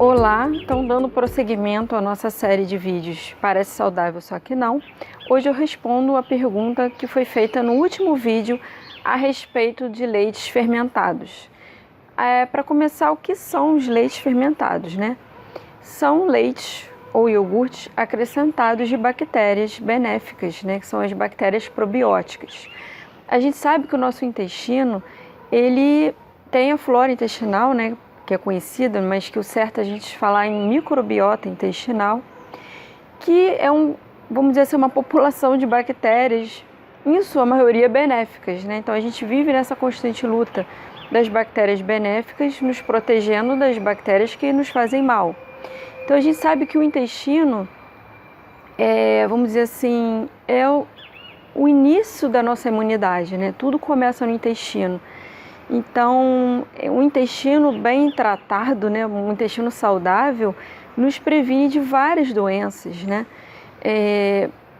Olá, então dando prosseguimento à nossa série de vídeos Parece Saudável, Só Que Não. Hoje eu respondo a pergunta que foi feita no último vídeo a respeito de leites fermentados. Para começar, o que são os leites fermentados, né? São leites ou iogurtes acrescentados de bactérias benéficas, né? Que são as bactérias probióticas. A gente sabe que o nosso intestino, ele tem a flora intestinal, né? Que é conhecida, mas que o certo é a gente falar em microbiota intestinal, que é vamos dizer assim, uma população de bactérias, em sua maioria benéficas, né? Então a gente vive nessa constante luta das bactérias benéficas, nos protegendo das bactérias que nos fazem mal. Então a gente sabe que o intestino vamos dizer assim, é o início da nossa imunidade, né? Tudo começa no intestino. Então, um intestino bem tratado, né, um intestino saudável, nos previne de várias doenças, né?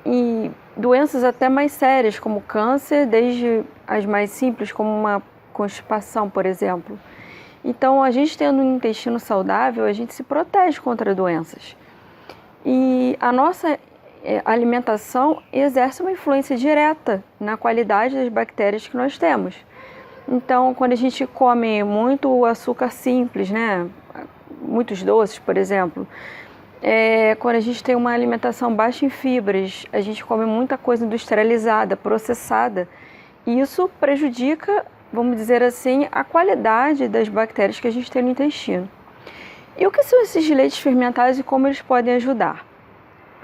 E doenças até mais sérias, como câncer, desde as mais simples, como uma constipação, por exemplo. Então, a gente tendo um intestino saudável, a gente se protege contra doenças. E a nossa alimentação exerce uma influência direta na qualidade das bactérias que nós temos. Então, quando a gente come muito açúcar simples, né, muitos doces, por exemplo, quando a gente tem uma alimentação baixa em fibras, a gente come muita coisa industrializada, processada, e isso prejudica, vamos dizer assim, a qualidade das bactérias que a gente tem no intestino. E o que são esses leites fermentados e como eles podem ajudar?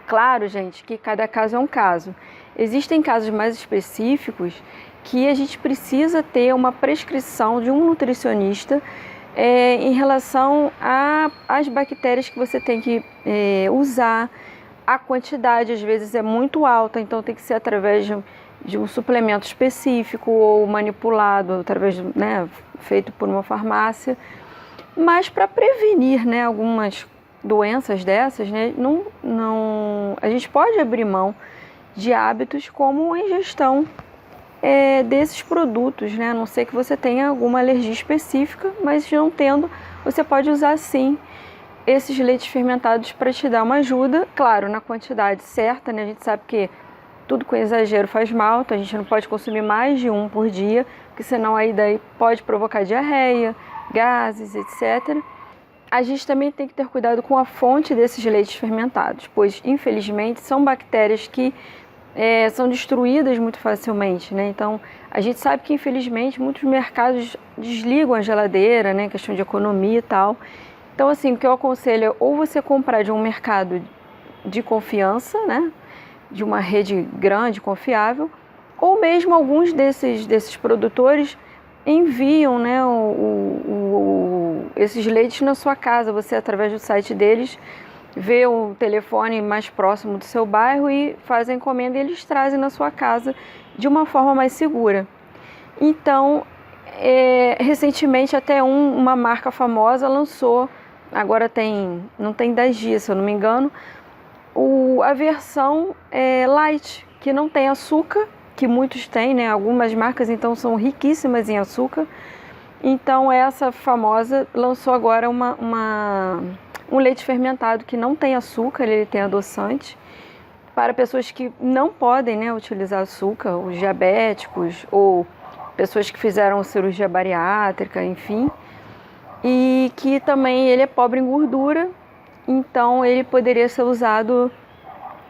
Claro, gente, que cada caso é um caso. Existem casos mais específicos que a gente precisa ter uma prescrição de um nutricionista em relação às bactérias que você tem que usar. A quantidade às vezes é muito alta, então tem que ser através de um suplemento específico ou manipulado, feito por uma farmácia. Mas para prevenir, né, algumas doenças dessas, né, a gente pode abrir mão de hábitos como a ingestão desses produtos, né? A não ser que você tenha alguma alergia específica, mas não tendo, você pode usar sim esses leites fermentados para te dar uma ajuda, claro, na quantidade certa, né? A gente sabe que tudo com exagero faz mal, então a gente não pode consumir mais de um por dia, porque senão daí pode provocar diarreia, gases, etc. A gente também tem que ter cuidado com a fonte desses leites fermentados, pois infelizmente são bactérias que são destruídas muito facilmente, né? Então, a gente sabe que, infelizmente, muitos mercados desligam a geladeira, né? Questão de economia e tal. Então, assim, o que eu aconselho é ou você comprar de um mercado de confiança, né? De uma rede grande, confiável, ou mesmo alguns desses produtores enviam, né? Esses leites na sua casa. Você, através do site deles, vê o telefone mais próximo do seu bairro e faz a encomenda e eles trazem na sua casa de uma forma mais segura. Então, recentemente até uma marca famosa lançou, agora não tem 10 dias, se eu não me engano, a versão light, que não tem açúcar, que muitos têm, né? Algumas marcas então são riquíssimas em açúcar. Então essa famosa lançou agora um leite fermentado que não tem açúcar, ele tem adoçante, para pessoas que não podem, né, utilizar açúcar, os diabéticos ou pessoas que fizeram cirurgia bariátrica, enfim, e que também ele é pobre em gordura, então ele poderia ser usado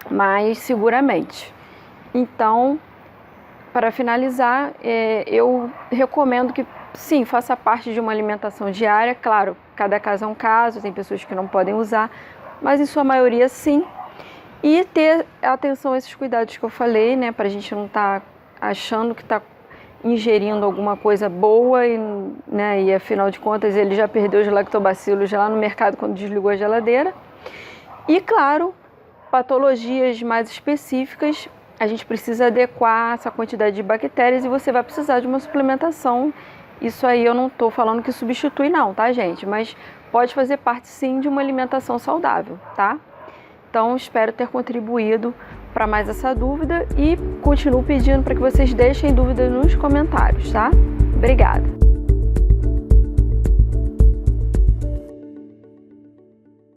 mais seguramente. Então, para finalizar, eu recomendo que sim, faça parte de uma alimentação diária. Claro, cada caso é um caso, tem pessoas que não podem usar, mas em sua maioria sim. E ter atenção a esses cuidados que eu falei, né, para a gente não estar achando que está ingerindo alguma coisa boa e afinal de contas ele já perdeu os lactobacilos já lá no mercado quando desligou a geladeira. E claro, patologias mais específicas, a gente precisa adequar essa quantidade de bactérias e você vai precisar de uma suplementação. Isso aí eu não estou falando que substitui não, tá, gente? Mas pode fazer parte sim de uma alimentação saudável, tá? Então, espero ter contribuído para mais essa dúvida e continuo pedindo para que vocês deixem dúvidas nos comentários, tá? Obrigada!